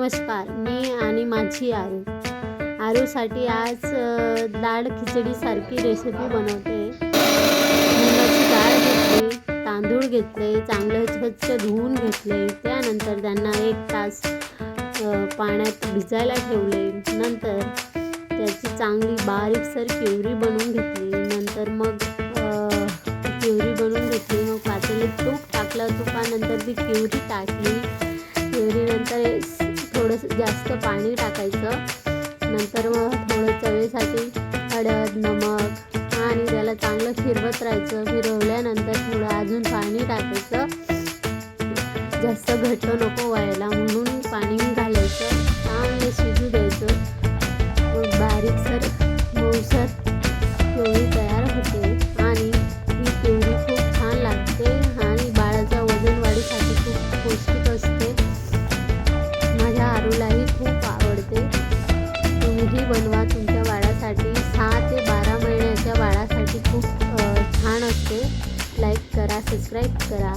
नमस्कार, मी आणि माझी आरूसाठी आज डाळ खिचडीसारखी रेसिपी बनवते। मुगाची डाळ घेतली, तांदूळ घेतले, चांगले स्वच्छ धुवून घेतले, त्यानंतर त्यांना 1 तास पाण्यात भिजायला ठेवले। नंतर त्याची चांगली बारीकसर प्युरी बनवून घेतली। नंतर मग प्युरी बनवून घेतली, मग पातेल्यात तूप टाकलं, तुपानंतर ती प्युरी टाकली। प्युरीनंतर थोडंसं जास्त पाणी टाकायचं। नंतर मग थोडं चवीसाठी हळद, नमक आणि त्याला चांगलं फिरवत राहायचं। फिरवल्यानंतर थोडं अजून पाणी टाकायचं, जास्त घट्ट नको व्हायला म्हणून पाणी घालायचं। चांगलं शिजू द्यायचं, मग बारीकसर मऊसर प्युरी तयार होते आणि ही प्युरी खूप छान लागते आणि बाळाच्या वजन वाढीसाठी खूप पौष्टिक असते। माझ्या आरूलाही खूप आवडते। तुम्हीही बनवा तुमच्या बाळासाठी। 6 ते 12 महिन्याच्या बाळासाठी खूप छान असते। लाईक करा, सबस्क्राईब करा।